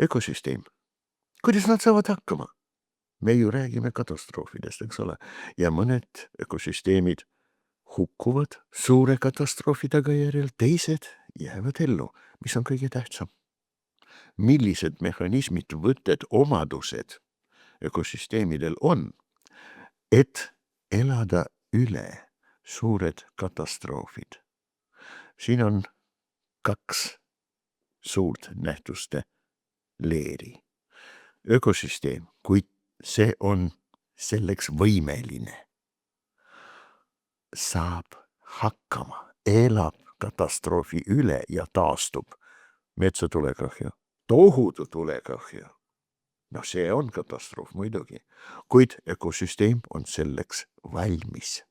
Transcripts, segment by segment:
ökosüsteem. Kuidas nad saavad hakkama? Me ju räägime katastroofidest, eks ole, ja mõned ökosüsteemid hukkuvad suure katastroofi tagajärjel, teised jäävad ellu, mis on kõige tähtsam. Millised mehhanismid, võtted, omadused ökosüsteemidel on, et elada üle suured katastroofid. Siin on 2 suurt nähtuste leeri. Ökosüsteem, kui see on selleks võimeline, saab hakkama, elab katastroofi üle ja taastub. Metsatulekahju, tohutu tulekahju. No see on katastroof muidugi, kuid ökosüsteem on selleks valmis,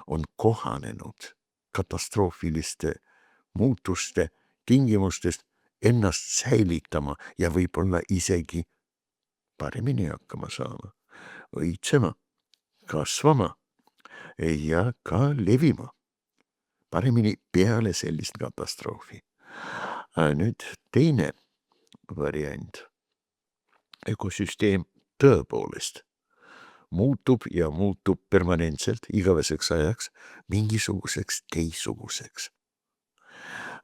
on kohanenud katastroofiliste muutuste tingimustest ennast säilitama ja võib-olla isegi paremini hakkama saama, õitsema, kasvama ja ka levima paremini peale sellist katastroofi. Nüüd teine variant. Ökosüsteem tõepoolest muutub ja muutub permanentselt igaveseks ajaks mingisuguseks teisuguseks.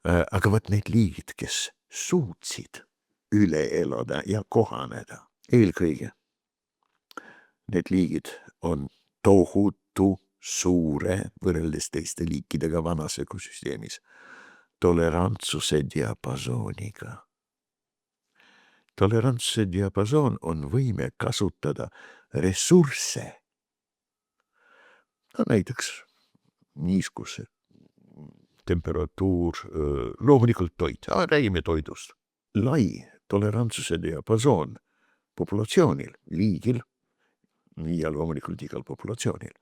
Aga võt need liigid, kes suutsid üle elada ja kohaneda, eelkõige need liigid on tohutu suure võrreldes teiste liikidega vanas ökosüsteemis tolerantsuse diapasooniga. Tolerantsuse diapasoon on võime kasutada ressursse. No, näiteks niiskuse temperatuur, loomulikult toit, räägime toidust. Lai tolerantsuse diapasoon populatsioonil, liigil ja loomulikult igal populatsioonil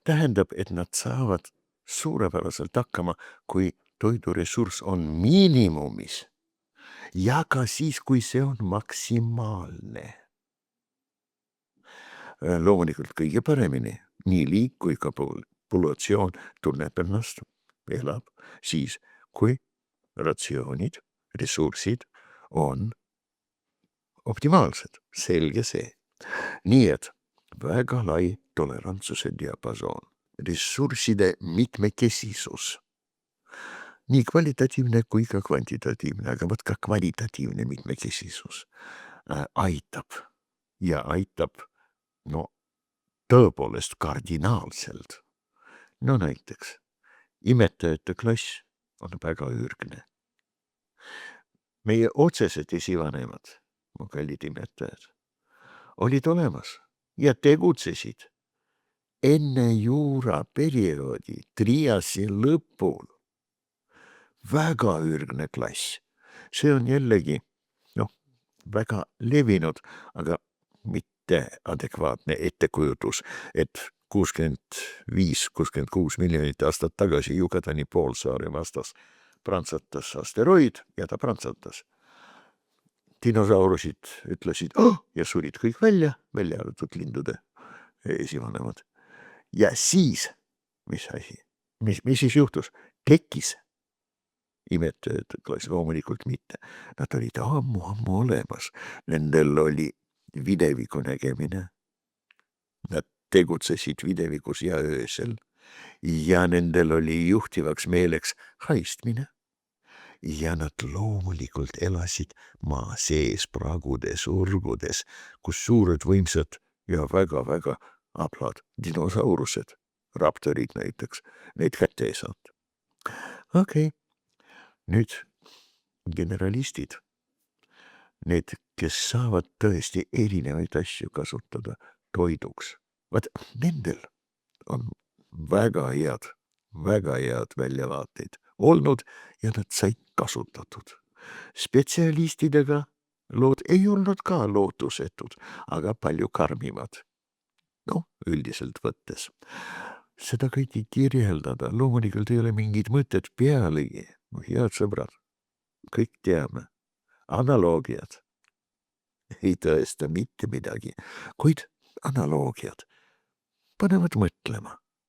tähendab, et nad saavad suurepäraselt hakkama, kui toiduressurss on miinimumis ja ka siis, kui see on maksimaalne. Loomulikult kõige paremini nii liik kui ka populatsioon tunneb ennast, elab siis, kui ratsioonid, ressursid on optimaalsed, selge see. Nii et väga lai tolerantsuse diapasoon, ressursside mitmekesisus, nii kvalitatiivne kui ka kvantitatiivne, aga võt ka kvalitatiivne mitmekesisus aitab ja aitab tõepoolest kardinaalselt. No näiteks, imetajate klass on väga ürgne. Meie otsesed esivanemad, mu kallid imetajad, olid olemas ja tegutsesid enne juuraperioodi triasi lõpul. Väga ürgne klass. See on jällegi, väga levinud, aga mitte adekvaatne ettekujutus, et 65-66 miljonit aastat tagasi Yucatani poolsaare vastas prantsatas asteroid ja ta prantsatas. Dinosaurusid ütlesid ja surid kõik välja arvatud lindude esivanemad. Ja siis, mis asi? Mis siis juhtus? Tekkis imetajate klass, loomulikult mitte. Nad olid ammu olemas. Nendel oli videviku nägemine. Nad tegutsesid videvikus ja öösel ja nendel oli juhtivaks meeleks haistmine. Ja nad loomulikult elasid maa sees pragudes, urgudes, kus suured võimsad ja väga-väga ablad dinosaurused, raptorid näiteks, neid kätte ei saanud. Okei. Nüüd generalistid, need, kes saavad tõesti erinevaid asju kasutada toiduks, vaat nendel on väga head väljavaateid olnud ja nad said kasutatud. Spetsialistidega lood ei olnud ka lootusetud, aga palju karmimad. Üldiselt võttes. Seda kõiki kirjeldada loomulikult ei ole mingit mõtet pealegi. Head sõbrad, kõik teame, analoogiad ei tõesta mitte midagi, kuid analoogiad panevad mõtlema.